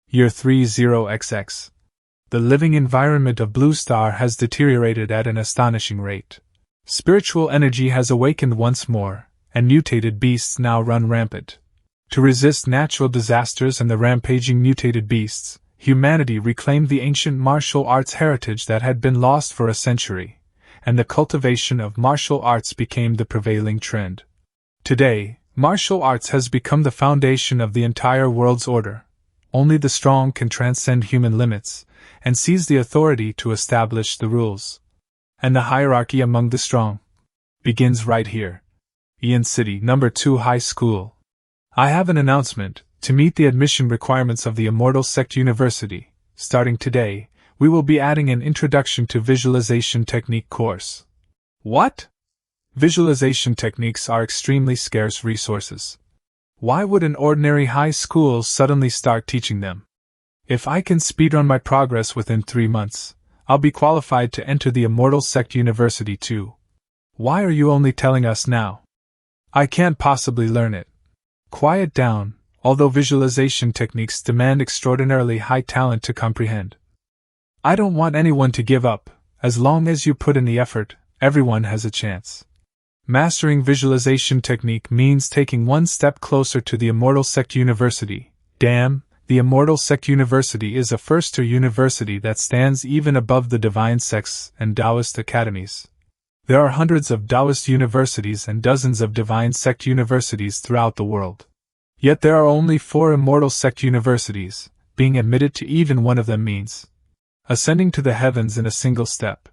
Year 30XX. The living environment of Blue Star has deteriorated at an astonishing rate. Spiritual energy has awakened once more, and mutated beasts now run rampant. To resist natural disasters and the rampaging mutated beasts, humanity reclaimed the ancient martial arts heritage that had been lost for a century, and the cultivation of martial arts became the prevailing trend. Today, martial arts has become the foundation of the entire world's order. Only the strong can transcend human limits, and seize the authority to establish the rules. And the hierarchy among the strong begins right here. Ian City, No. 2 High School. I have an announcement. To meet the admission requirements of the Immortal Sect University, starting today, we will be adding an Introduction to Visualization Technique course. What? Visualization techniques are extremely scarce resources. Why would an ordinary high school suddenly start teaching them? If I can speedrun my progress within 3 months, I'll be qualified to enter the Immortal Sect University too. Why are you only telling us now? I can't possibly learn it. Quiet down, although visualization techniques demand extraordinarily high talent to comprehend. I don't want anyone to give up. As long as you put in the effort, everyone has a chance. Mastering visualization technique means taking one step closer to the Immortal Sect University. Damn, the Immortal Sect University is a first-tier university that stands even above the Divine Sects and Taoist academies. There are hundreds of Taoist universities and dozens of Divine Sect universities throughout the world. Yet there are only 4 Immortal Sect universities. Being admitted to even one of them means ascending to the heavens in a single step.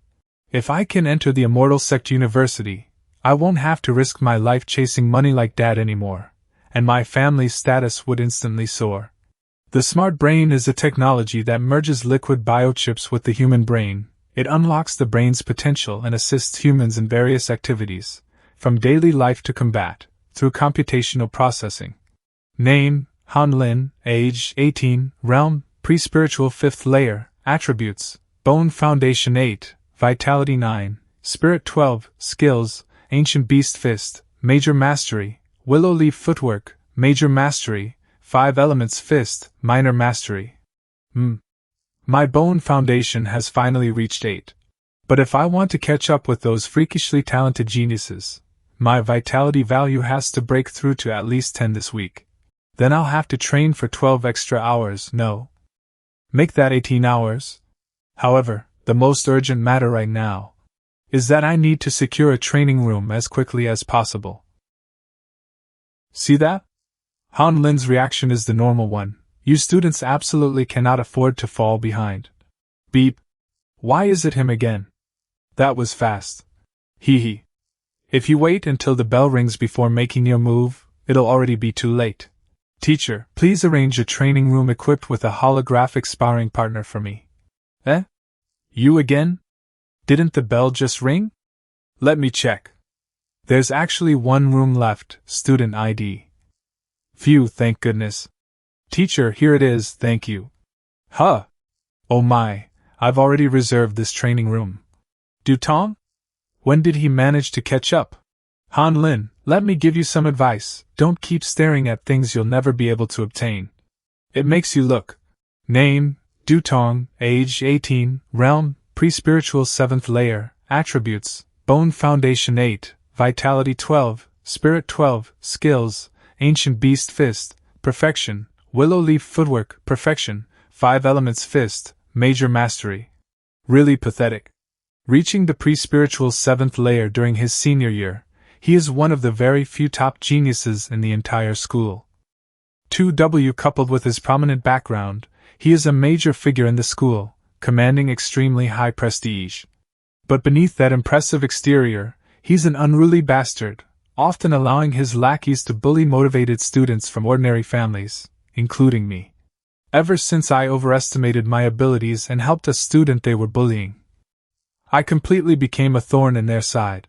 If I can enter the Immortal Sect University, I won't have to risk my life chasing money like Dad anymore, and my family's status would instantly soar. The Smart Brain is a technology that merges liquid biochips with the human brain. It unlocks the brain's potential and assists humans in various activities, from daily life to combat, through computational processing. Name, Han Lin, age 18, realm, pre-spiritual 5th layer, attributes, Bone Foundation 8, Vitality 9, Spirit 12, skills, Ancient Beast Fist, Major Mastery, Willow Leaf Footwork, Major Mastery, 5 Elements Fist, Minor Mastery. My Bone Foundation has finally reached 8. But if I want to catch up with those freakishly talented geniuses, my vitality value has to break through to at least 10 this week. Then I'll have to train for 12 extra hours, no. Make that 18 hours. However, the most urgent matter right now is that I need to secure a training room as quickly as possible. See that? Han Lin's reaction is the normal one. You students absolutely cannot afford to fall behind. Beep. Why is it him again? That was fast. Hee hee. If you wait until the bell rings before making your move, it'll already be too late. Teacher, please arrange a training room equipped with a holographic sparring partner for me. Eh? You again? Didn't the bell just ring? Let me check. There's actually one room left, student ID. Phew, thank goodness. Teacher, here it is, thank you. Huh. Oh my, I've already reserved this training room. Dutong? When did he manage to catch up? Han Lin, let me give you some advice. Don't keep staring at things you'll never be able to obtain. It makes you look. Name, Dutong, age 18, realm, pre-spiritual 7th layer, attributes, Bone Foundation 8, Vitality 12, Spirit 12, skills, Ancient Beast Fist, perfection, Willow Leaf Footwork, perfection, 5 Elements Fist, Major Mastery. Really pathetic. Reaching the pre-spiritual 7th layer during his senior year, he is one of the very few top geniuses in the entire school. 2W coupled with his prominent background, he is a major figure in the school, commanding extremely high prestige. But beneath that impressive exterior, he's an unruly bastard, often allowing his lackeys to bully motivated students from ordinary families, including me. Ever since I overestimated my abilities and helped a student they were bullying, I completely became a thorn in their side.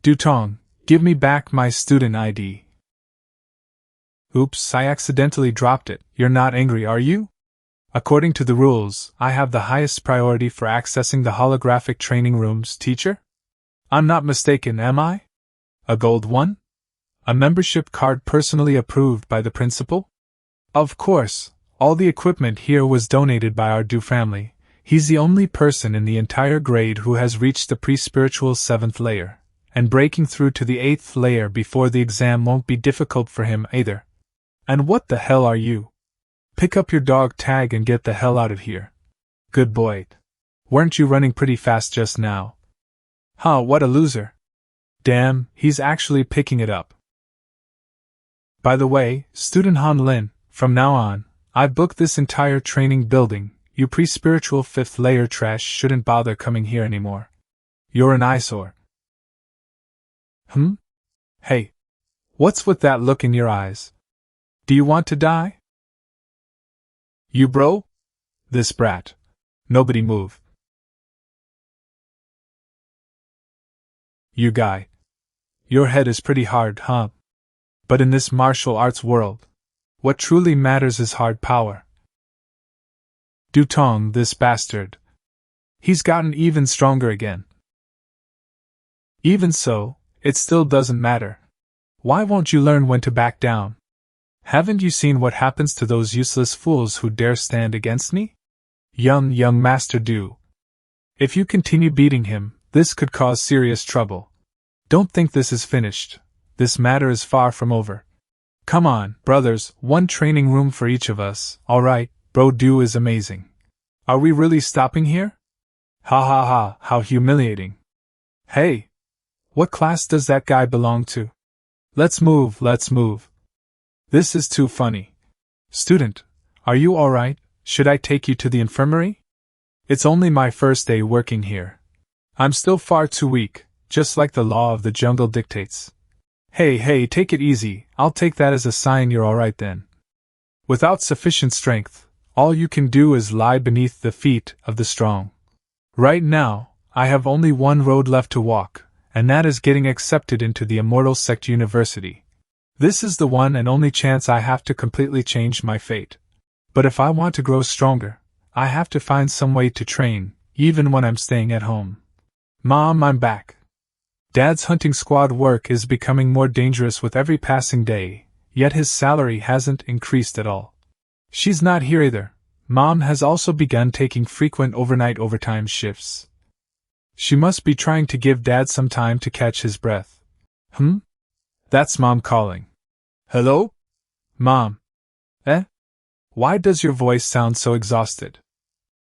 Dutong, give me back my student ID. Oops, I accidentally dropped it. You're not angry, are you? According to the rules, I have the highest priority for accessing the holographic training rooms, teacher? I'm not mistaken, am I? A gold one? A membership card personally approved by the principal? Of course, All the equipment here was donated by our Du family. He's the only person in the entire grade who has reached the pre-spiritual 7th layer, and breaking through to the 8th layer before the exam won't be difficult for him either. And what the hell are you? Pick up your dog tag and get the hell out of here. Good boy. Weren't you running pretty fast just now? Huh, what a loser. Damn, he's actually picking it up. By the way, student Han Lin, from now on, I've booked this entire training building. You pre-spiritual 5th layer trash shouldn't bother coming here anymore. You're an eyesore. Hey. What's with that look in your eyes? Do you want to die? You bro? This brat. Nobody move. You guy. Your head is pretty hard, huh? But in this martial arts world, what truly matters is hard power. Dutong, this bastard. He's gotten even stronger again. Even so, it still doesn't matter. Why won't you learn when to back down? Haven't you seen what happens to those useless fools who dare stand against me? Young Master Du. If you continue beating him, this could cause serious trouble. Don't think this is finished. This matter is far from over. Come on, brothers, one training room for each of us. Alright, bro Du is amazing. Are we really stopping here? Ha ha ha, how humiliating. Hey! What class does that guy belong to? Let's move. This is too funny. Student, are you alright? Should I take you to the infirmary? It's only my first day working here. I'm still far too weak, just like the law of the jungle dictates. Hey, take it easy, I'll take that as a sign you're alright then. Without sufficient strength, all you can do is lie beneath the feet of the strong. Right now, I have only one road left to walk, and that is getting accepted into the Immortal Sect University. This is the one and only chance I have to completely change my fate. But if I want to grow stronger, I have to find some way to train, even when I'm staying at home. Mom, I'm back. Dad's hunting squad work is becoming more dangerous with every passing day, yet his salary hasn't increased at all. She's not here either. Mom has also begun taking frequent overnight overtime shifts. She must be trying to give Dad some time to catch his breath. That's Mom calling. Hello? Mom. Why does your voice sound so exhausted?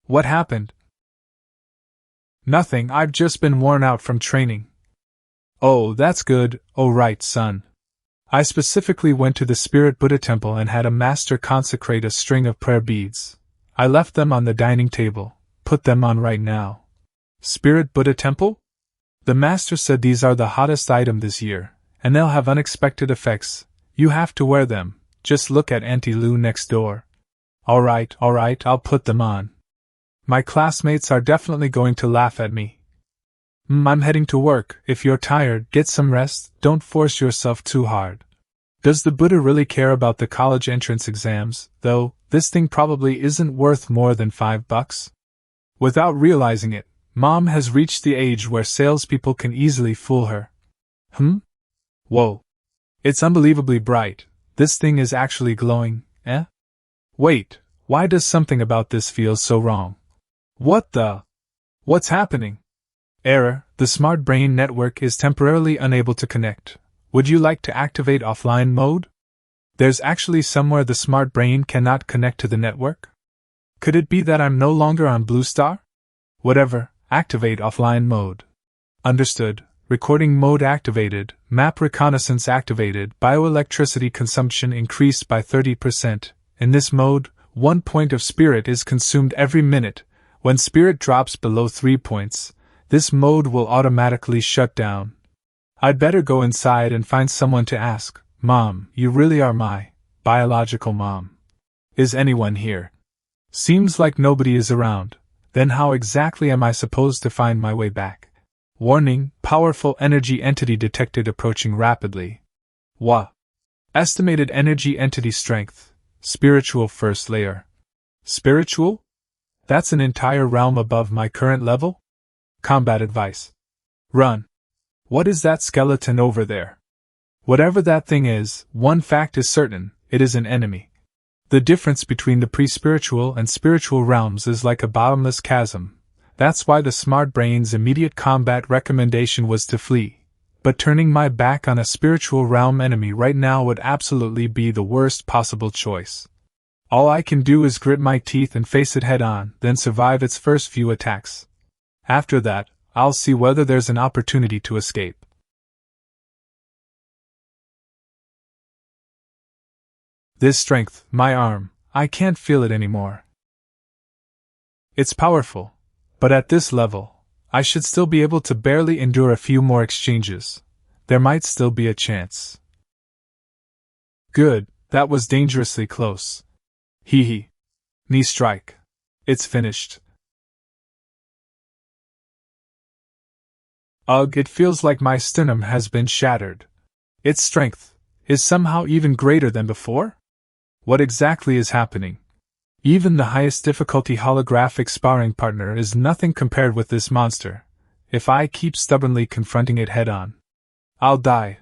What happened? Nothing, I've just been worn out from training. Oh, that's good. Oh right, son. I specifically went to the Spirit Buddha temple and had a master consecrate a string of prayer beads. I left them on the dining table. Put them on right now. Spirit Buddha temple? The master said these are the hottest item this year, and they'll have unexpected effects. You have to wear them. Just look at Auntie Lou next door. Alright, I'll put them on. My classmates are definitely going to laugh at me. I'm heading to work. If you're tired, get some rest, don't force yourself too hard. Does the Buddha really care about the college entrance exams, though? This thing probably isn't worth more than $5. Without realizing it, Mom has reached the age where salespeople can easily fool her. Whoa. It's unbelievably bright. This thing is actually glowing, Wait, why does something about this feel so wrong? What's happening? Error, the smart brain network is temporarily unable to connect. Would you like to activate offline mode? There's actually somewhere the smart brain cannot connect to the network? Could it be that I'm no longer on Blue Star? Whatever, activate offline mode. Understood. Recording mode activated, map reconnaissance activated, bioelectricity consumption increased by 30%. In this mode, 1 point of spirit is consumed every minute. When spirit drops below 3 points, this mode will automatically shut down. I'd better go inside and find someone to ask. Mom, you really are my biological mom. Is anyone here? Seems like nobody is around. Then how exactly am I supposed to find my way back? Warning, powerful energy entity detected approaching rapidly. Estimated energy entity strength. Spiritual first layer. Spiritual? That's an entire realm above my current level? Combat advice. Run. What is that skeleton over there? Whatever that thing is, one fact is certain, it is an enemy. The difference between the pre-spiritual and spiritual realms is like a bottomless chasm. That's why the smart brain's immediate combat recommendation was to flee. But turning my back on a spiritual realm enemy right now would absolutely be the worst possible choice. All I can do is grit my teeth and face it head-on, then survive its first few attacks. After that, I'll see whether there's an opportunity to escape. This strength, my arm, I can't feel it anymore. It's powerful, but at this level, I should still be able to barely endure a few more exchanges. There might still be a chance. Good, that was dangerously close. Hee. Knee strike. It's finished. Ugh, it feels like my sternum has been shattered. Its strength is somehow even greater than before? What exactly is happening? Even the highest difficulty holographic sparring partner is nothing compared with this monster. If I keep stubbornly confronting it head-on, I'll die.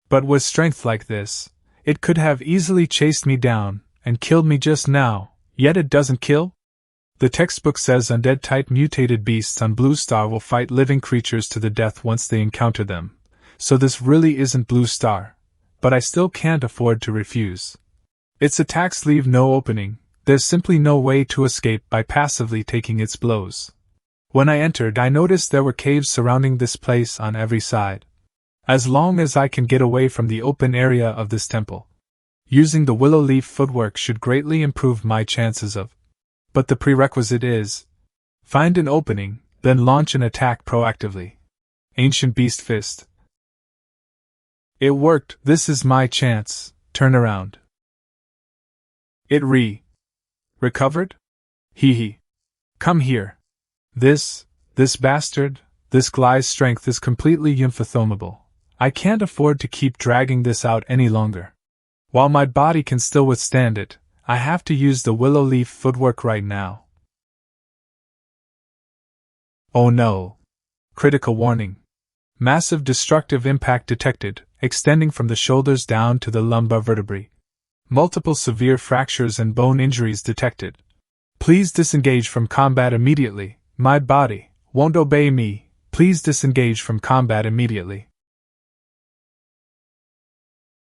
But with strength like this, it could have easily chased me down and killed me just now, yet it doesn't kill? The textbook says undead-type mutated beasts on Blue Star will fight living creatures to the death once they encounter them, so this really isn't Blue Star, but I still can't afford to refuse. Its attacks leave no opening, there's simply no way to escape by passively taking its blows. When I entered, I noticed there were caves surrounding this place on every side. As long as I can get away from the open area of this temple, using the willow leaf footwork should greatly improve my chances of. But the prerequisite is find an opening, then launch an attack proactively. Ancient Beast Fist. It worked, this is my chance, turn around. It recovered? Hee. Come here. This bastard, this gly's strength is completely unfathomable. I can't afford to keep dragging this out any longer. While my body can still withstand it, I have to use the willow leaf footwork right now. Oh no. Critical warning. Massive destructive impact detected, extending from the shoulders down to the lumbar vertebrae. Multiple severe fractures and bone injuries detected. Please disengage from combat immediately. My body won't obey me. Please disengage from combat immediately.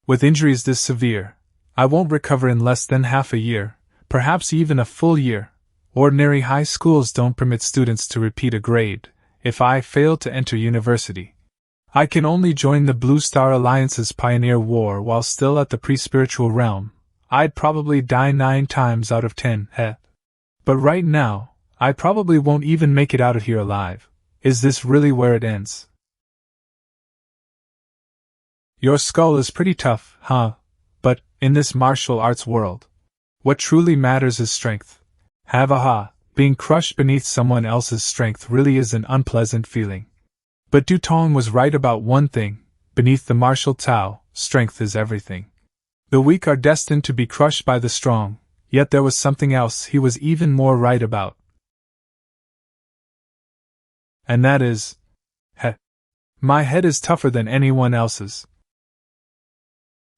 With injuries this severe, I won't recover in less than half a year, perhaps even a full year. Ordinary high schools don't permit students to repeat a grade if I fail to enter university. I can only join the Blue Star Alliance's Pioneer War while still at the pre-spiritual realm. I'd probably die 9 times out of 10, But right now, I probably won't even make it out of here alive. Is this really where it ends? Your skull is pretty tough, huh? But, in this martial arts world, what truly matters is strength. Being crushed beneath someone else's strength really is an unpleasant feeling. But Dutong was right about one thing, beneath the martial Tao, strength is everything. The weak are destined to be crushed by the strong, yet there was something else he was even more right about. And that is, my head is tougher than anyone else's.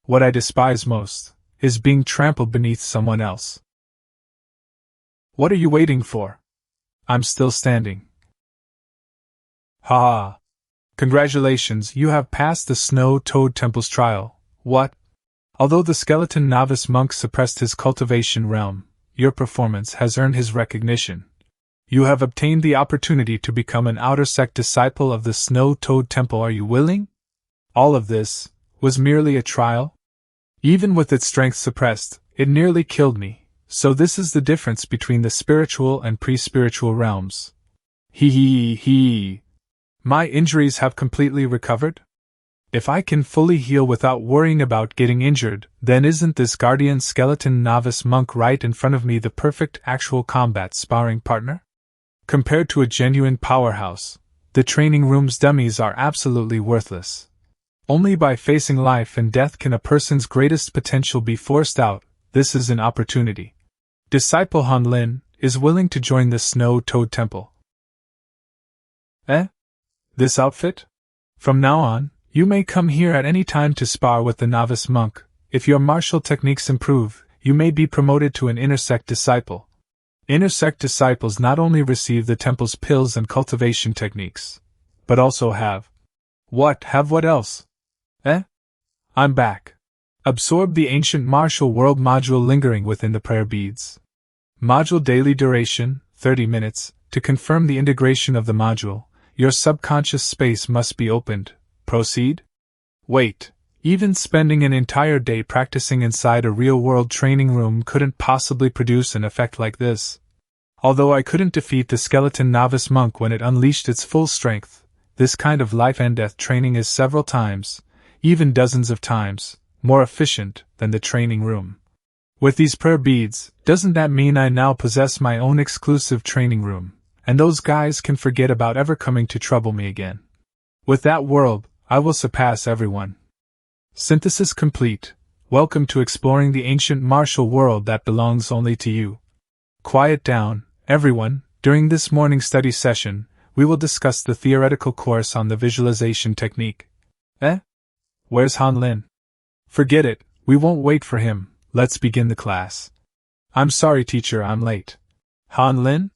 What I despise most is being trampled beneath someone else. What are you waiting for? I'm still standing. Ha! Congratulations, you have passed the Snow Toad Temple's trial. What? Although the skeleton novice monk suppressed his cultivation realm, your performance has earned his recognition. You have obtained the opportunity to become an outer sect disciple of the Snow Toad Temple. Are you willing? All of this was merely a trial? Even with its strength suppressed, it nearly killed me, so this is the difference between the spiritual and pre-spiritual realms. Hee. My injuries have completely recovered? If I can fully heal without worrying about getting injured, then isn't this guardian skeleton novice monk right in front of me the perfect actual combat sparring partner? Compared to a genuine powerhouse, the training room's dummies are absolutely worthless. Only by facing life and death can a person's greatest potential be forced out. This is an opportunity. Disciple Han Lin is willing to join the Snow Toad Temple. This outfit? From now on, you may come here at any time to spar with the novice monk. If your martial techniques improve, you may be promoted to an Inner Sect disciple. Inner Sect disciples not only receive the temple's pills and cultivation techniques, but also have. Have what else? I'm back. Absorb the ancient martial world module lingering within the prayer beads. Module daily duration, 30 minutes. To confirm the integration of the module, your subconscious space must be opened. Proceed? Wait. Even spending an entire day practicing inside a real-world training room couldn't possibly produce an effect like this. Although I couldn't defeat the skeleton novice monk when it unleashed its full strength, this kind of life and death training is several times, even dozens of times, more efficient than the training room. With these prayer beads, doesn't that mean I now possess my own exclusive training room, and those guys can forget about ever coming to trouble me again? With that world, I will surpass everyone. Synthesis complete. Welcome to exploring the ancient martial world that belongs only to you. Quiet down, everyone. During this morning study session, we will discuss the theoretical course on the visualization technique. Where's Han Lin? Forget it, we won't wait for him, let's begin the class. I'm sorry, teacher, I'm late. Han Lin?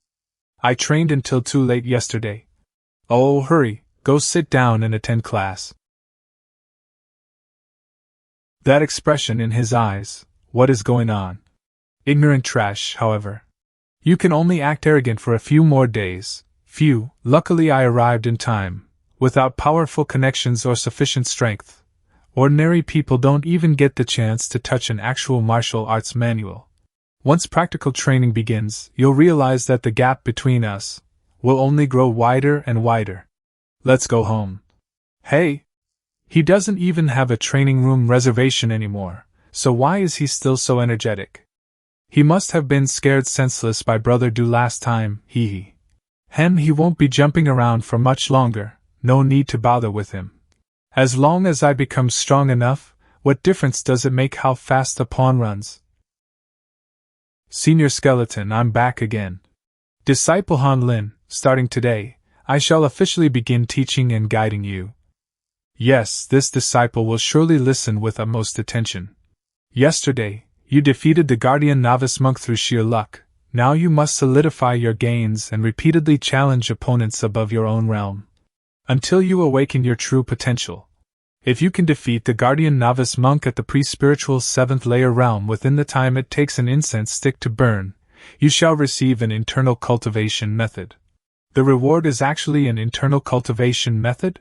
I trained until too late yesterday. Oh, hurry, go sit down and attend class. That expression in his eyes, what is going on? Ignorant trash, however. You can only act arrogant for a few more days. Few, luckily I arrived in time, without powerful connections or sufficient strength. Ordinary people don't even get the chance to touch an actual martial arts manual. Once practical training begins, you'll realize that the gap between us will only grow wider and wider. Let's go home. Hey! He doesn't even have a training room reservation anymore, so why is he still so energetic? He must have been scared senseless by Brother Du last time, he won't be jumping around for much longer, no need to bother with him. As long as I become strong enough, what difference does it make how fast the pawn runs? Senior Skeleton, I'm back again. Disciple Han Lin, starting today, I shall officially begin teaching and guiding you. Yes, this disciple will surely listen with utmost attention. Yesterday, you defeated the guardian novice monk through sheer luck. Now you must solidify your gains and repeatedly challenge opponents above your own realm, until you awaken your true potential. If you can defeat the guardian novice monk at the pre-spiritual 7th layer realm within the time it takes an incense stick to burn, you shall receive an internal cultivation method. The reward is actually an internal cultivation method?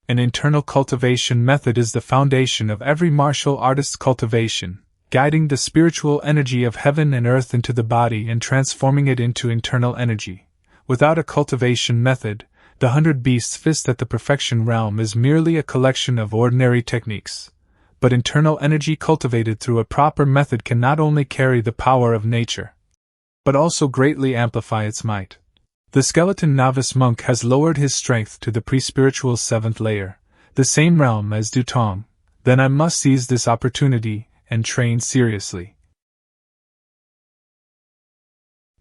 An internal cultivation method is the foundation of every martial artist's cultivation, guiding the spiritual energy of heaven and earth into the body and transforming it into internal energy. Without a cultivation method, the 100 Beasts Fist at the perfection realm is merely a collection of ordinary techniques. But internal energy cultivated through a proper method can not only carry the power of nature, but also greatly amplify its might. The skeleton novice monk has lowered his strength to the pre-spiritual 7th layer, the same realm as Dutong. Then I must seize this opportunity and train seriously.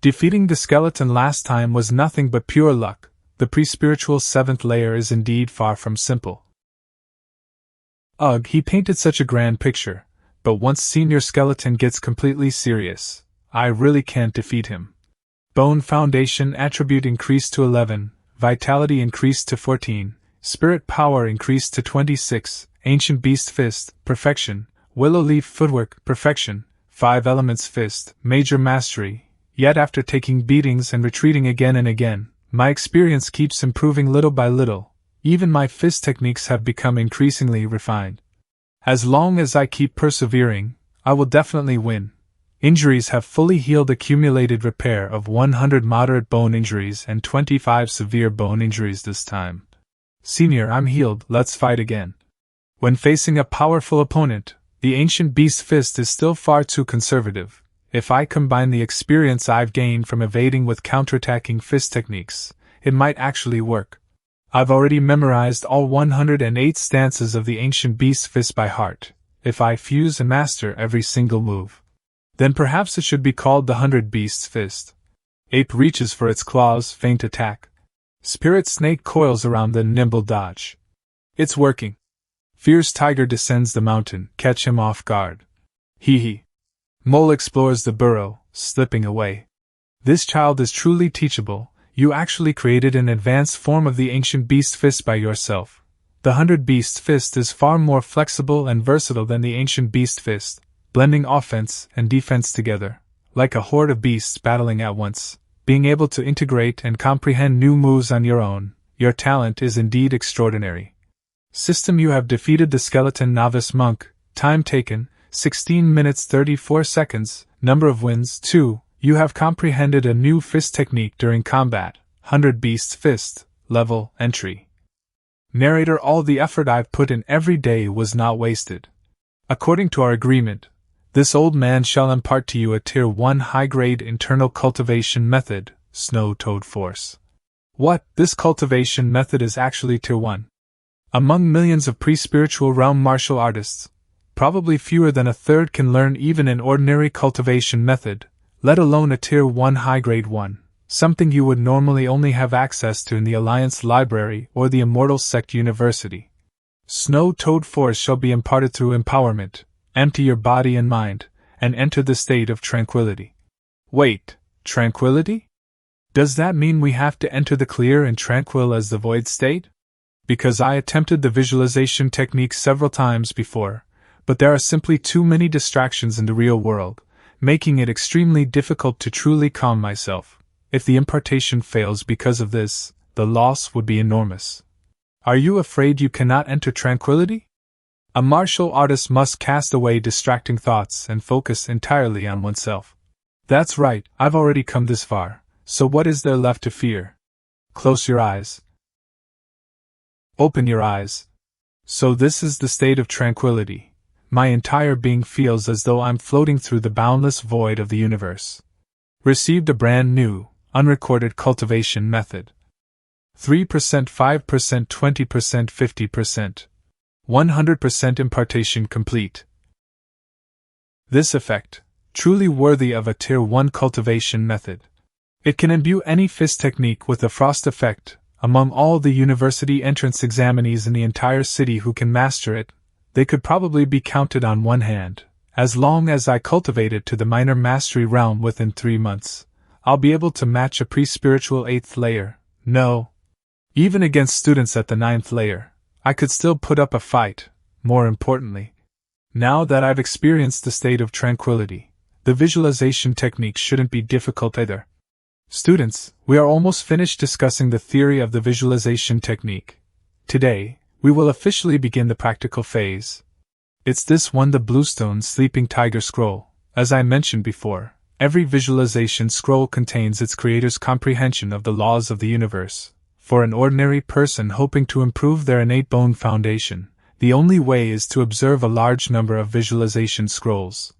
Defeating the skeleton last time was nothing but pure luck. The pre-spiritual 7th layer is indeed far from simple. Ugh, he painted such a grand picture, but once Senior Skeleton gets completely serious, I really can't defeat him. Bone Foundation attribute increased to 11, Vitality increased to 14, Spirit Power increased to 26, Ancient Beast Fist, Perfection, Willow Leaf Footwork, Perfection, 5 Elements Fist, Major Mastery. Yet after taking beatings and retreating again and again, my experience keeps improving little by little. Even my fist techniques have become increasingly refined. As long as I keep persevering, I will definitely win. Injuries have fully healed. Accumulated repair of 100 moderate bone injuries and 25 severe bone injuries this time. Senior, I'm healed, let's fight again. When facing a powerful opponent, the Ancient Beast Fist is still far too conservative. If I combine the experience I've gained from evading with counterattacking fist techniques, it might actually work. I've already memorized all 108 stances of the Ancient Beast Fist by heart. If I fuse and master every single move, then perhaps it should be called the 100 Beasts Fist. Ape reaches for its claws, feint attack. Spirit Snake coils around the nimble dodge. It's working. Fierce Tiger descends the mountain, catch him off guard. Hee hee. Mole explores the burrow, slipping away. This child is truly teachable. You actually created an advanced form of the ancient beast fist by yourself. The 100 beast fist is far more flexible and versatile than the ancient beast fist, blending offense and defense together, like a horde of beasts battling at once. Being able to integrate and comprehend new moves on your own, your talent is indeed extraordinary. System: you have defeated the skeleton novice monk. Time taken, 16 minutes 34 seconds. Number of wins, 2. You have comprehended a new fist technique during combat. 100 beast fist. Level, entry. Narrator: all the effort I've put in every day was not wasted. According to our agreement, this old man shall impart to you a Tier 1 high-grade internal cultivation method, Snow Toad Force. What? This cultivation method is actually Tier 1. Among millions of pre-spiritual realm martial artists, probably fewer than a third can learn even an ordinary cultivation method, let alone a Tier 1 high-grade one, something you would normally only have access to in the Alliance Library or the Immortal Sect University. Snow Toad Force shall be imparted through empowerment. Empty your body and mind, and enter the state of tranquility. Wait, tranquility? Does that mean we have to enter the clear and tranquil as the void state? Because I attempted the visualization technique several times before, but there are simply too many distractions in the real world, making it extremely difficult to truly calm myself. If the impartation fails because of this, the loss would be enormous. Are you afraid you cannot enter tranquility? A martial artist must cast away distracting thoughts and focus entirely on oneself. That's right, I've already come this far, so what is there left to fear? Close your eyes. Open your eyes. So this is the state of tranquility. My entire being feels as though I'm floating through the boundless void of the universe. Received a brand new, unrecorded cultivation method. 3%, 5%, 20%, 50%. 100% impartation complete. This effect, truly worthy of a Tier 1 cultivation method. It can imbue any fist technique with a frost effect. Among all the university entrance examinees in the entire city who can master it, they could probably be counted on one hand. As long as I cultivate it to the minor mastery realm within 3 months, I'll be able to match a pre-spiritual 8th layer. No. Even against students at the 9th layer, I could still put up a fight. More importantly, now that I've experienced the state of tranquility, the visualization technique shouldn't be difficult either. Students, we are almost finished discussing the theory of the visualization technique. Today, we will officially begin the practical phase. It's this one, the Bluestone Sleeping Tiger Scroll. As I mentioned before, every visualization scroll contains its creator's comprehension of the laws of the universe. For an ordinary person hoping to improve their innate bone foundation, the only way is to observe a large number of visualization scrolls.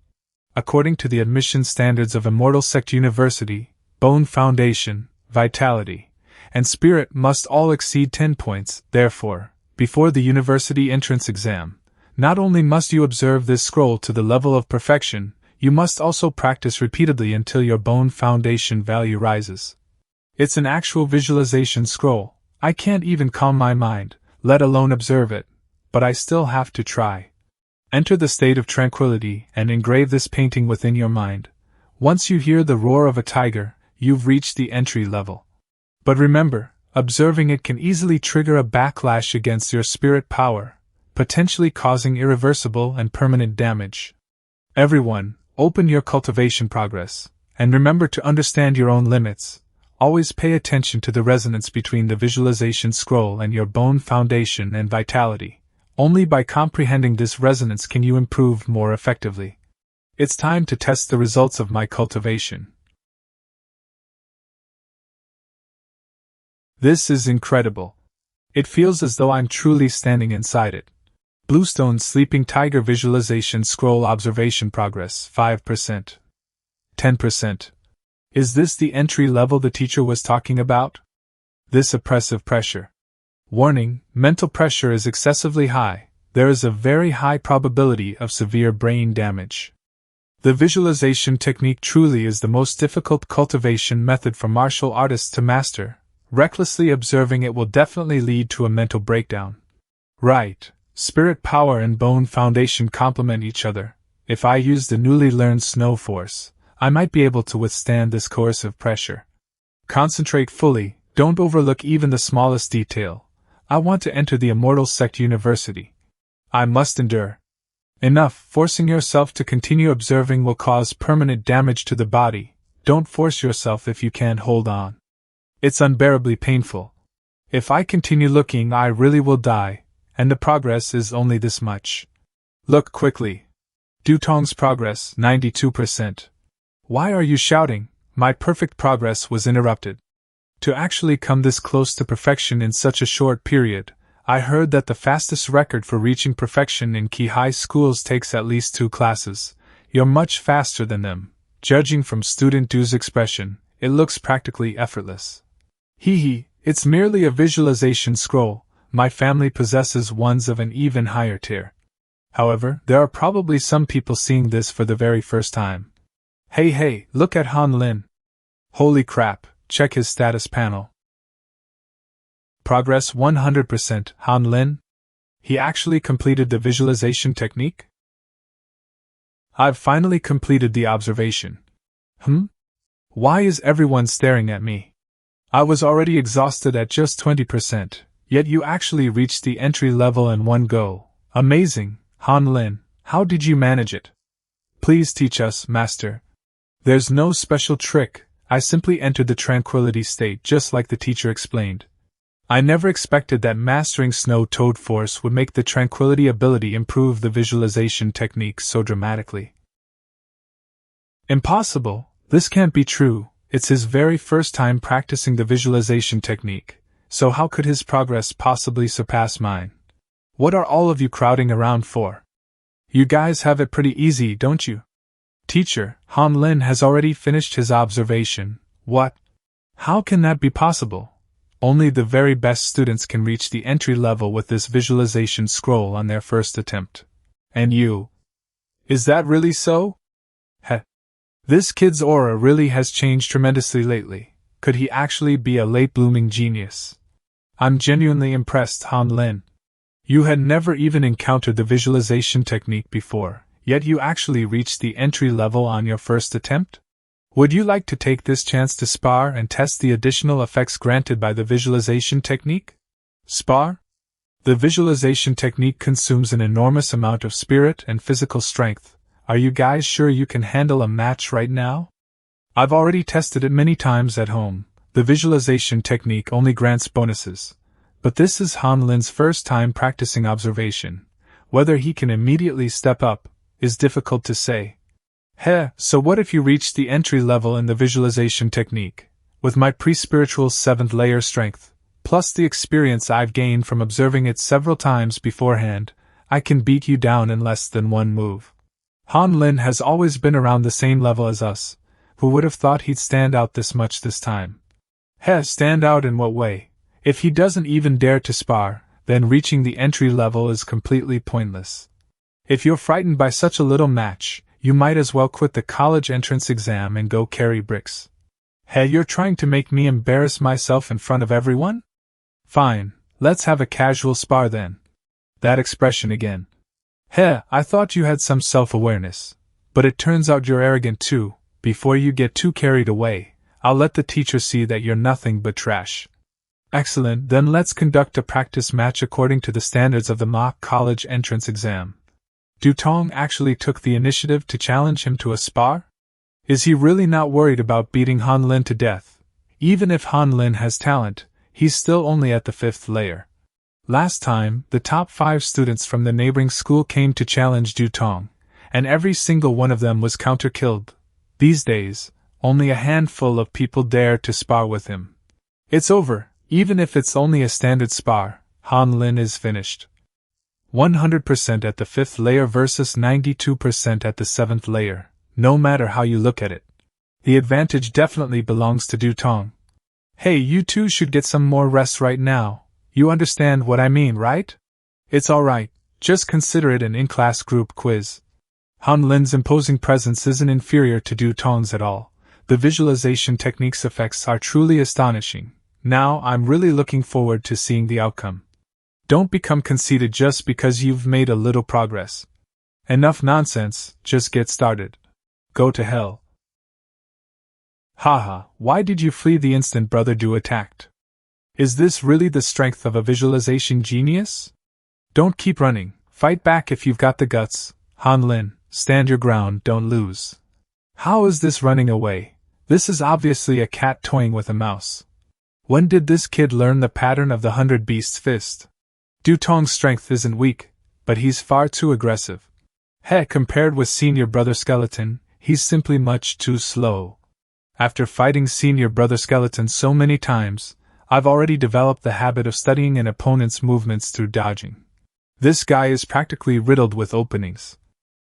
According to the admission standards of Immortal Sect University, bone foundation, vitality, and spirit must all exceed 10 points. Therefore, before the university entrance exam, not only must you observe this scroll to the level of perfection, you must also practice repeatedly until your bone foundation value rises. It's an actual visualization scroll. I can't even calm my mind, let alone observe it, but I still have to try. Enter the state of tranquility and engrave this painting within your mind. Once you hear the roar of a tiger, you've reached the entry level. But remember, observing it can easily trigger a backlash against your spirit power, potentially causing irreversible and permanent damage. Everyone, open your cultivation progress, and remember to understand your own limits. Always pay attention to the resonance between the visualization scroll and your bone foundation and vitality. Only by comprehending this resonance can you improve more effectively. It's time to test the results of my cultivation. This is incredible. It feels as though I'm truly standing inside it. Bluestone Sleeping Tiger Visualization Scroll Observation Progress 5%. 10%. Is this the entry level the teacher was talking about? This oppressive pressure. Warning, mental pressure is excessively high. There is a very high probability of severe brain damage. The visualization technique truly is the most difficult cultivation method for martial artists to master. Recklessly observing it will definitely lead to a mental breakdown. Right, spirit power and bone foundation complement each other. If I use the newly learned snow force, I might be able to withstand this coercive pressure. Concentrate fully, don't overlook even the smallest detail. I want to enter the Immortal Sect University. I must endure. Enough, forcing yourself to continue observing will cause permanent damage to the body. Don't force yourself if you can't hold on. It's unbearably painful. If I continue looking, I really will die, and the progress is only this much. Look quickly. Dutong's progress, 92%. Why are you shouting? My perfect progress was interrupted. To actually come this close to perfection in such a short period, I heard that the fastest record for reaching perfection in key high schools takes at least 2 classes. You're much faster than them. Judging from Student Do's expression, it looks practically effortless. Hee, it's merely a visualization scroll. My family possesses ones of an even higher tier. However, there are probably some people seeing this for the very first time. Hey, look at Han Lin. Holy crap, check his status panel. Progress 100%, Han Lin? He actually completed the visualization technique? I've finally completed the observation. Why is everyone staring at me? I was already exhausted at just 20%, yet you actually reached the entry level in one go. Amazing, Han Lin, how did you manage it? Please teach us, Master. There's no special trick, I simply entered the tranquility state just like the teacher explained. I never expected that mastering Snow Toad Force would make the tranquility ability improve the visualization technique so dramatically. Impossible, this can't be true, it's his very first time practicing the visualization technique, so how could his progress possibly surpass mine? What are all of you crowding around for? You guys have it pretty easy, don't you? Teacher, Han Lin has already finished his observation. What? How can that be possible? Only the very best students can reach the entry level with this visualization scroll on their first attempt. And you? Is that really so? Heh. This kid's aura really has changed tremendously lately. Could he actually be a late-blooming genius? I'm genuinely impressed, Han Lin. You had never even encountered the visualization technique before, yet you actually reached the entry level on your first attempt? Would you like to take this chance to spar and test the additional effects granted by the visualization technique? Spar? The visualization technique consumes an enormous amount of spirit and physical strength. Are you guys sure you can handle a match right now? I've already tested it many times at home. The visualization technique only grants bonuses. But this is Han Lin's first time practicing observation. Whether he can immediately step up is difficult to say. So what if you reach the entry level in the visualization technique? With my pre-spiritual 7th layer strength, plus the experience I've gained from observing it several times beforehand, I can beat you down in less than one move. Han Lin has always been around the same level as us. Who would have thought he'd stand out this much this time? Stand out in what way? If he doesn't even dare to spar, then reaching the entry level is completely pointless. If you're frightened by such a little match, you might as well quit the college entrance exam and go carry bricks. You're trying to make me embarrass myself in front of everyone? Fine, let's have a casual spar then. That expression again. I thought you had some self-awareness. But it turns out you're arrogant too. Before you get too carried away, I'll let the teacher see that you're nothing but trash. Excellent, then let's conduct a practice match according to the standards of the mock college entrance exam. Dutong actually took the initiative to challenge him to a spar? Is he really not worried about beating Han Lin to death? Even if Han Lin has talent, he's still only at the 5th layer. Last time, the top 5 students from the neighboring school came to challenge Dutong, and every single one of them was counter-killed. These days, only a handful of people dare to spar with him. It's over, even if it's only a standard spar. Han Lin is finished. 100% at the 5th layer versus 92% at the 7th layer, no matter how you look at it. The advantage definitely belongs to Dutong. You two should get some more rest right now. You understand what I mean, right? It's alright, just consider it an in-class group quiz. Han Lin's imposing presence isn't inferior to Dutong's at all. The visualization technique's effects are truly astonishing. Now I'm really looking forward to seeing the outcome. Don't become conceited just because you've made a little progress. Enough nonsense, just get started. Go to hell. Haha, why did you flee the instant Brother Du attacked? Is this really the strength of a visualization genius? Don't keep running, fight back if you've got the guts. Han Lin, stand your ground, don't lose. How is this running away? This is obviously a cat toying with a mouse. When did this kid learn the pattern of the 100 Beasts Fist? Dutong's strength isn't weak, but he's far too aggressive. Heck, compared with Senior Brother Skeleton, he's simply much too slow. After fighting Senior Brother Skeleton so many times, I've already developed the habit of studying an opponent's movements through dodging. This guy is practically riddled with openings.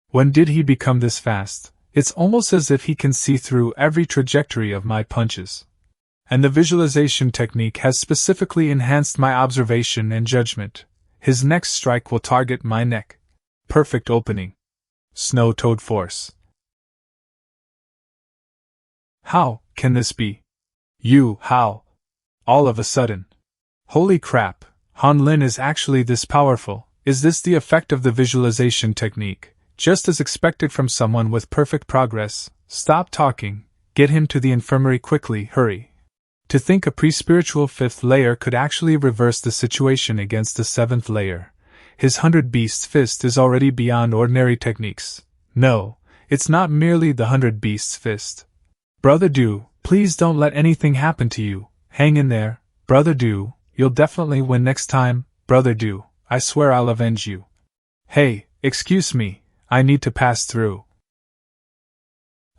When did he become this fast? It's almost as if he can see through every trajectory of my punches. And the visualization technique has specifically enhanced my observation and judgment. His next strike will target my neck. Perfect opening. Snow Toad Force. How can this be? How? All of a sudden. Holy crap, Han Lin is actually this powerful. Is this the effect of the visualization technique? Just as expected from someone with perfect progress. Stop talking. Get him to the infirmary quickly, hurry. To think a pre-spiritual 5th layer could actually reverse the situation against the 7th layer. His 100 Beasts Fist is already beyond ordinary techniques. No, it's not merely the 100 Beasts Fist. Brother Du, please don't let anything happen to you. Hang in there, Brother Du, you'll definitely win next time, Brother Du, I swear I'll avenge you. Hey, excuse me, I need to pass through.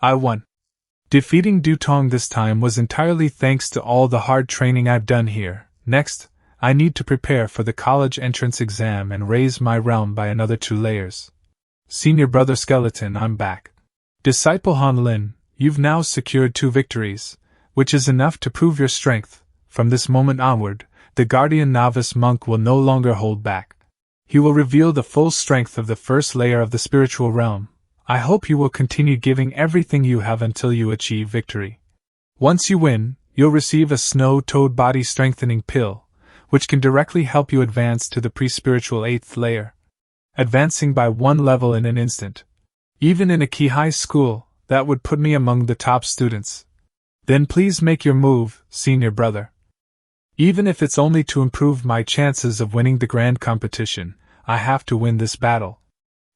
I won. Defeating Dutong this time was entirely thanks to all the hard training I've done here. Next, I need to prepare for the college entrance exam and raise my realm by another 2 layers. Senior Brother Skeleton, I'm back. Disciple Han Lin, you've now secured 2 victories, which is enough to prove your strength. From this moment onward, the Guardian Novice Monk will no longer hold back. He will reveal the full strength of the 1st layer of the spiritual realm. I hope you will continue giving everything you have until you achieve victory. Once you win, you'll receive a Snow Toad Body Strengthening Pill, which can directly help you advance to the pre-spiritual 8th layer, advancing by 1 level in an instant. Even in a key high school, that would put me among the top students. Then please make your move, Senior Brother. Even if it's only to improve my chances of winning the grand competition, I have to win this battle.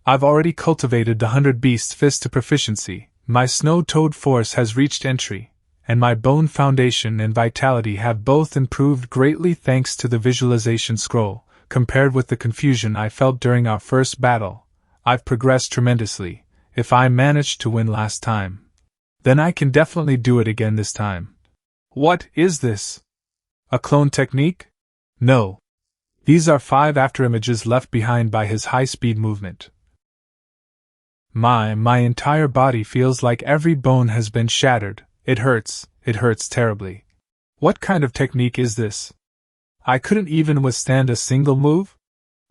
I've already cultivated the 100 Beast Fist to proficiency, my Snow Toad Force has reached entry, and my Bone Foundation and Vitality have both improved greatly thanks to the visualization scroll. Compared with the confusion I felt during our first battle, I've progressed tremendously. If I managed to win last time, then I can definitely do it again this time. What is this? A clone technique? No. These are 5 afterimages left behind by his high-speed movement. My entire body feels like every bone has been shattered. It hurts terribly. What kind of technique is this? I couldn't even withstand a single move?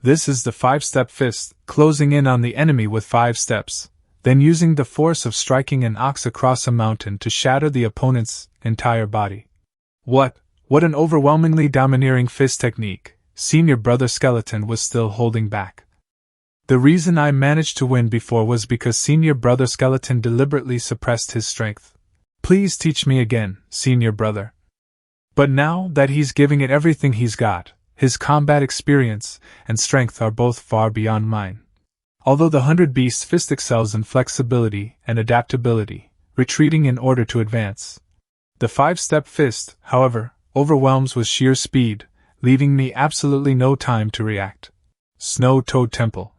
This is the 5-step fist, closing in on the enemy with 5 steps, then using the force of striking an ox across a mountain to shatter the opponent's entire body. What an overwhelmingly domineering fist technique. Senior Brother Skeleton was still holding back. The reason I managed to win before was because Senior Brother Skeleton deliberately suppressed his strength. Please teach me again, Senior Brother. But now that he's giving it everything he's got, his combat experience and strength are both far beyond mine. Although the 100 Beast Fist excels in flexibility and adaptability, retreating in order to advance. The 5-step fist, however, overwhelms with sheer speed, leaving me absolutely no time to react. Snow Toad Temple.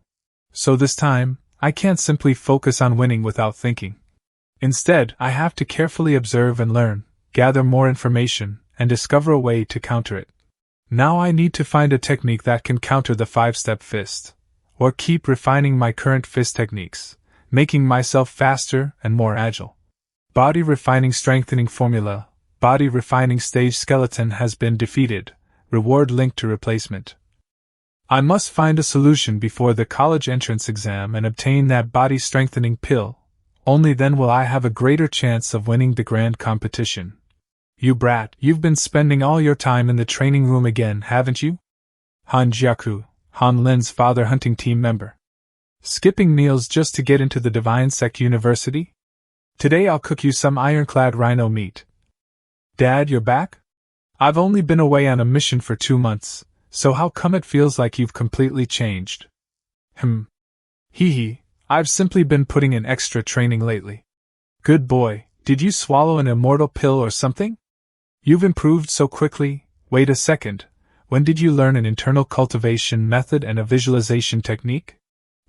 So this time, I can't simply focus on winning without thinking. Instead, I have to carefully observe and learn, gather more information, and discover a way to counter it. Now I need to find a technique that can counter the 5-step fist, or keep refining my current fist techniques, making myself faster and more agile. Body Refining Strengthening Formula. Body Refining Stage Skeleton has been defeated. Reward linked to replacement. I must find a solution before the college entrance exam and obtain that body strengthening pill. Only then will I have a greater chance of winning the grand competition. You brat, you've been spending all your time in the training room again, haven't you? Han Jiaku, Han Lin's father hunting team member. Skipping meals just to get into the Divine Sect University? Today I'll cook you some ironclad rhino meat. Dad, you're back? I've only been away on a mission for 2 months, so how come it feels like you've completely changed? Hee hee, I've simply been putting in extra training lately. Good boy, did you swallow an immortal pill or something? You've improved so quickly. Wait a second, when did you learn an internal cultivation method and a visualization technique?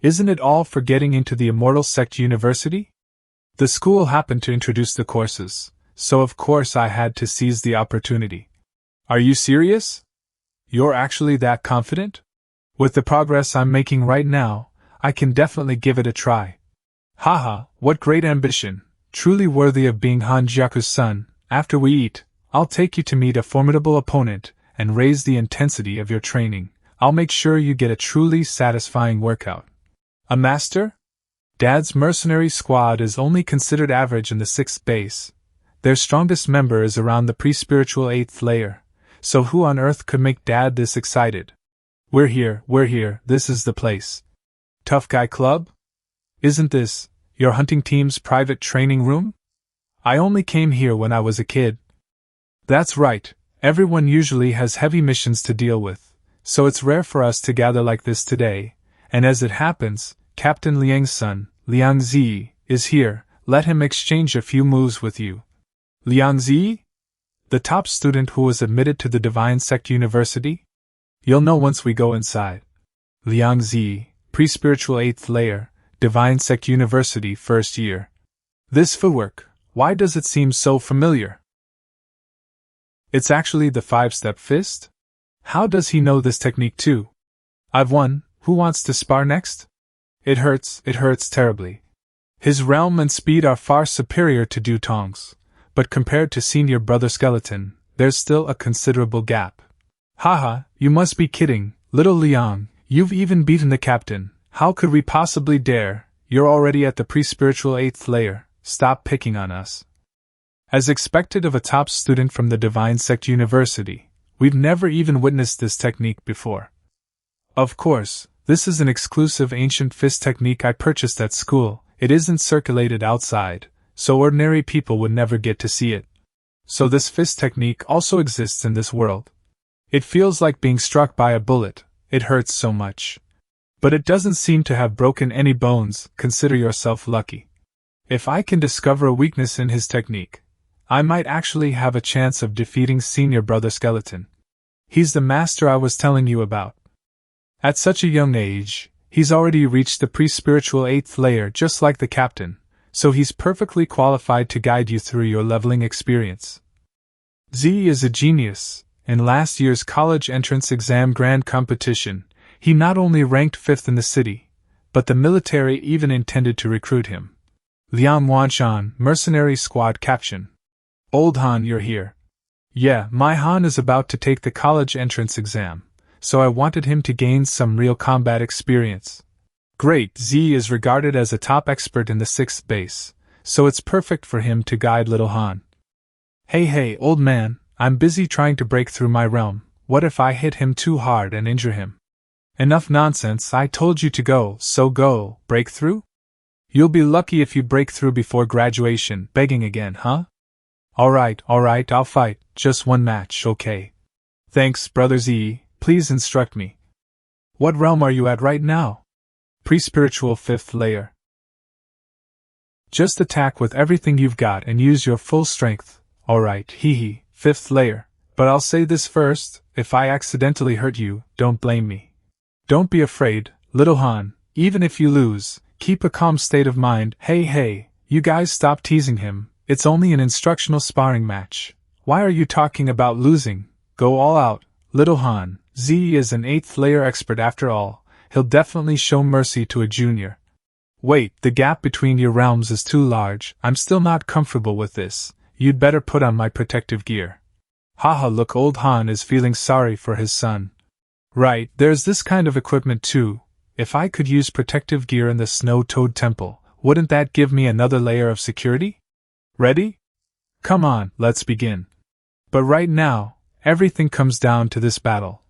Isn't it all for getting into the Immortal Sect University? The school happened to introduce the courses, so of course I had to seize the opportunity. Are you serious? You're actually that confident? With the progress I'm making right now, I can definitely give it a try. Haha, what great ambition, truly worthy of being Han Jiaku's son. After we eat, I'll take you to meet a formidable opponent and raise the intensity of your training. I'll make sure you get a truly satisfying workout. A master? Dad's mercenary squad is only considered average in the 6th base. Their strongest member is around the pre-spiritual 8th layer, so who on earth could make Dad this excited? We're here, this is the place. Tough Guy Club? Isn't this your hunting team's private training room? I only came here when I was a kid. That's right, everyone usually has heavy missions to deal with, so it's rare for us to gather like this today, and as it happens, Captain Liang's son, Liang Zi, is here. Let him exchange a few moves with you. Liang Zi? The top student who was admitted to the Divine Sect University? You'll know once we go inside. Liang Zi, pre-spiritual 8th layer, Divine Sect University 1st year. This footwork, why does it seem so familiar? It's actually the 5-step fist? How does he know this technique too? I've won, who wants to spar next? It hurts terribly. His realm and speed are far superior to Dutong's, but compared to senior brother Skeleton, there's still a considerable gap. Haha, you must be kidding, little Liang, you've even beaten the captain. How could we possibly dare? You're already at the pre-spiritual 8th layer, stop picking on us. As expected of a top student from the Divine Sect University, we've never even witnessed this technique before. Of course, this is an exclusive ancient fist technique I purchased at school. It isn't circulated outside, so ordinary people would never get to see it. So this fist technique also exists in this world. It feels like being struck by a bullet, it hurts so much. But it doesn't seem to have broken any bones. Consider yourself lucky. If I can discover a weakness in his technique, I might actually have a chance of defeating senior brother Skeleton. He's the master I was telling you about. At such a young age, he's already reached the pre-spiritual 8th layer just like the captain, so he's perfectly qualified to guide you through your leveling experience. Z is a genius. In last year's college entrance exam grand competition, he not only ranked 5th in the city, but the military even intended to recruit him. Liang Wanshan, mercenary squad captain. Old Han, you're here. Yeah, my Han is about to take the college entrance exam, so I wanted him to gain some real combat experience. Great, Z is regarded as a top expert in the 6th base, so it's perfect for him to guide little Han. Hey, old man, I'm busy trying to break through my realm. What if I hit him too hard and injure him? Enough nonsense, I told you to go, so go. Break through? You'll be lucky if you break through before graduation. Begging again, huh? Alright, I'll fight. Just one match, okay. Thanks, Brother Z. Please instruct me. What realm are you at right now? Pre-spiritual 5th layer. Just attack with everything you've got and use your full strength. Alright, 5th layer. But I'll say this first, if I accidentally hurt you, don't blame me. Don't be afraid, little Han, even if you lose, keep a calm state of mind. Hey, you guys stop teasing him, it's only an instructional sparring match. Why are you talking about losing? Go all out, little Han. Z is an 8th layer expert after all, he'll definitely show mercy to a junior. Wait, the gap between your realms is too large, I'm still not comfortable with this, you'd better put on my protective gear. Haha, look, old Han is feeling sorry for his son. Right, there's this kind of equipment too. If I could use protective gear in the Snow Toad Temple, wouldn't that give me another layer of security? Ready? Come on, let's begin. But right now, everything comes down to this battle.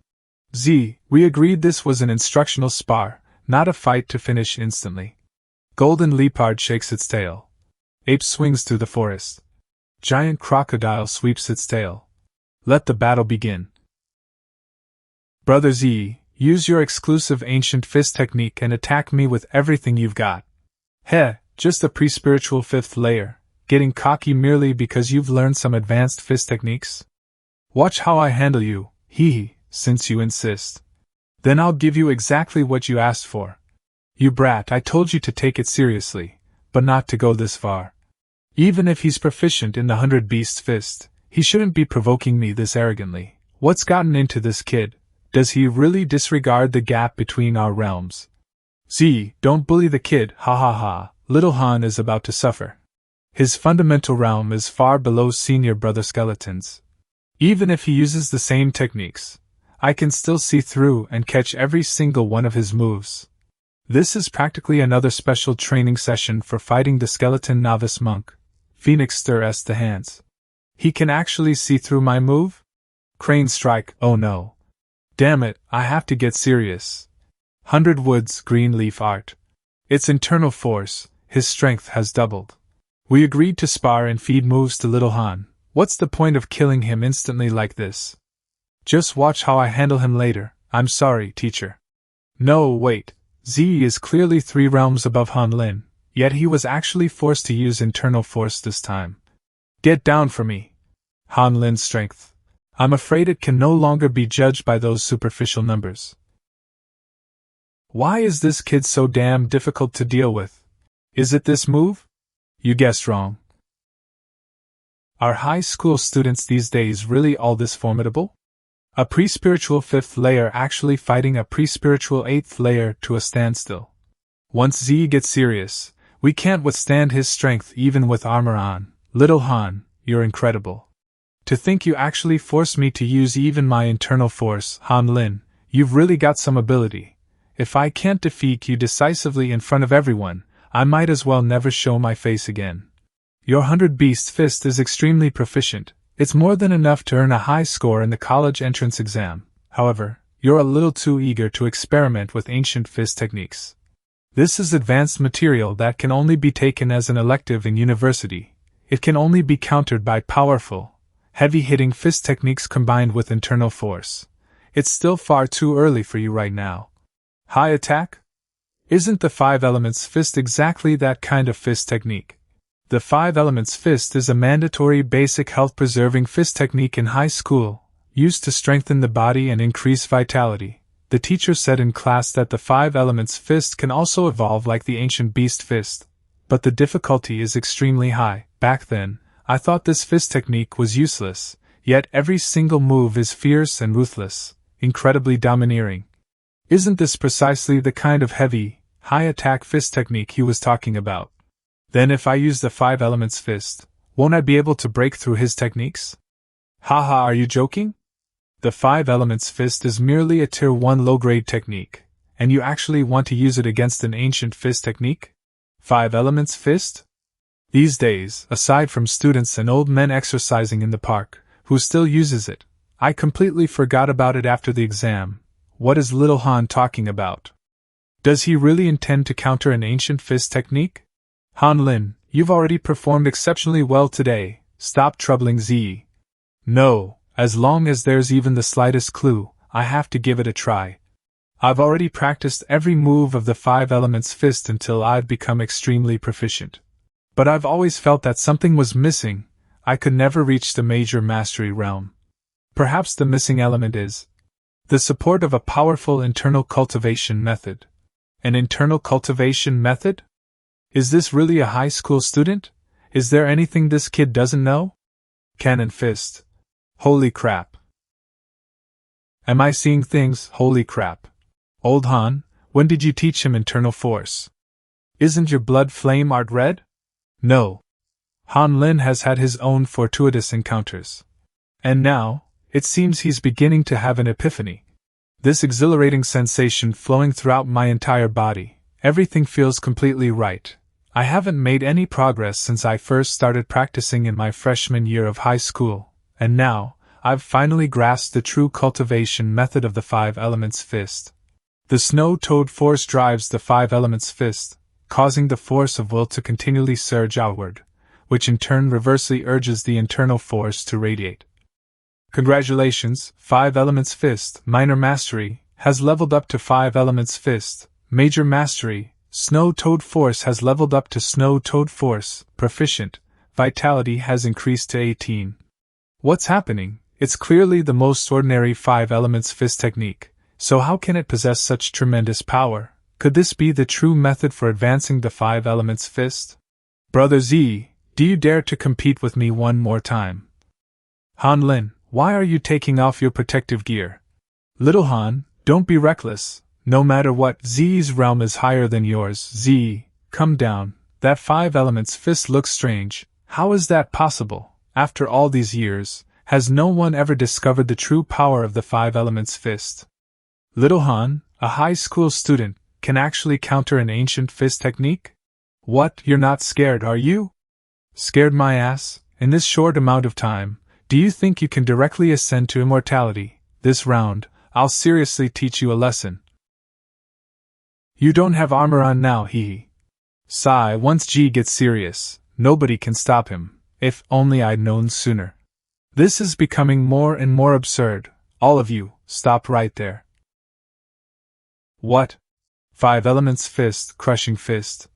Z, we agreed this was an instructional spar, not a fight to finish instantly. Golden leopard shakes its tail. Ape swings through the forest. Giant crocodile sweeps its tail. Let the battle begin. Brother Z, use your exclusive ancient fist technique and attack me with everything you've got. Heh, just a pre-spiritual 5th layer, getting cocky merely because you've learned some advanced fist techniques? Watch how I handle you, hee, since you insist. Then I'll give you exactly what you asked for. You brat, I told you to take it seriously, but not to go this far. Even if he's proficient in the 100 Beast Fist, he shouldn't be provoking me this arrogantly. What's gotten into this kid? Does he really disregard the gap between our realms? Z, don't bully the kid, ha ha ha, little Han is about to suffer. His fundamental realm is far below senior brother Skeleton's. Even if he uses the same techniques, I can still see through and catch every single one of his moves. This is practically another special training session for fighting the skeleton novice monk. Phoenix stirs the hands. He can actually see through my move? Crane strike, oh no. Damn it, I have to get serious. 100 Woods green leaf art. Its internal force, his strength has doubled. We agreed to spar and feed moves to little Han. What's the point of killing him instantly like this? Just watch how I handle him later. I'm sorry, teacher. No, wait. Z is clearly 3 realms above Han Lin, yet he was actually forced to use internal force this time. Get down for me. Han Lin's strength. I'm afraid it can no longer be judged by those superficial numbers. Why is this kid so damn difficult to deal with? Is it this move? You guessed wrong. Are high school students these days really all this formidable? A pre-spiritual 5th layer actually fighting a pre-spiritual 8th layer to a standstill. Once Z gets serious, we can't withstand his strength even with armor on. Little Han, you're incredible. To think you actually forced me to use even my internal force, Han Lin, you've really got some ability. If I can't defeat you decisively in front of everyone, I might as well never show my face again. Your 100 Beast Fist is extremely proficient. It's more than enough to earn a high score in the college entrance exam. However, you're a little too eager to experiment with ancient fist techniques. This is advanced material that can only be taken as an elective in university. It can only be countered by powerful, heavy-hitting fist techniques combined with internal force. It's still far too early for you right now. High attack? Isn't the 5 Elements Fist exactly that kind of fist technique? The 5 Elements Fist is a mandatory basic health-preserving fist technique in high school, used to strengthen the body and increase vitality. The teacher said in class that the 5 Elements Fist can also evolve like the ancient Beast Fist, but the difficulty is extremely high. Back then, I thought this fist technique was useless, yet every single move is fierce and ruthless, incredibly domineering. Isn't this precisely the kind of heavy, high-attack fist technique he was talking about? Then if I use the 5 Elements Fist, won't I be able to break through his techniques? Haha, are you joking? The 5 Elements Fist is merely a Tier 1 low-grade technique, and you actually want to use it against an ancient fist technique? 5 Elements Fist? These days, aside from students and old men exercising in the park, who still uses it, I completely forgot about it after the exam. What is little Han talking about? Does he really intend to counter an ancient fist technique? Han Lin, you've already performed exceptionally well today. Stop troubling Z. No, as long as there's even the slightest clue, I have to give it a try. I've already practiced every move of the 5 Elements Fist until I've become extremely proficient. But I've always felt that something was missing. I could never reach the major mastery realm. Perhaps the missing element is the support of a powerful internal cultivation method. An internal cultivation method? Is this really a high school student? Is there anything this kid doesn't know? Cannon Fist. Holy crap. Am I seeing things? Holy crap. Old Han, when did you teach him internal force? Isn't your blood flame art red? No. Han Lin has had his own fortuitous encounters. And now, it seems he's beginning to have an epiphany. This exhilarating sensation flowing throughout my entire body, everything feels completely right. I haven't made any progress since I first started practicing in my freshman year of high school, and now, I've finally grasped the true cultivation method of the 5 Elements Fist. The snow toad force drives the five elements fist, causing the force of will to continually surge outward, which in turn reversely urges the internal force to radiate. Congratulations, 5 Elements Fist, Minor Mastery, has leveled up to 5 Elements Fist, Major Mastery, Snow Toad Force has leveled up to Snow Toad Force, Proficient, Vitality has increased to 18. What's happening? It's clearly the most ordinary 5 Elements Fist technique, so how can it possess such tremendous power? Could this be the true method for advancing the 5 Elements Fist? Brother Z, do you dare to compete with me one more time? Han Lin, why are you taking off your protective gear? Little Han, don't be reckless. No matter what, Z's realm is higher than yours. Z, come down. That 5 Elements Fist looks strange. How is that possible? After all these years, has no one ever discovered the true power of the 5 Elements Fist? Little Han, a high school student, can actually counter an ancient fist technique? What, you're not scared, are you? Scared my ass? In this short amount of time, do you think you can directly ascend to immortality? This round, I'll seriously teach you a lesson. You don't have armor on now, hee. Sigh, once G gets serious, nobody can stop him. If only I'd known sooner. This is becoming more and more absurd. All of you, stop right there. What? 5 Elements Fist, Crushing Fist,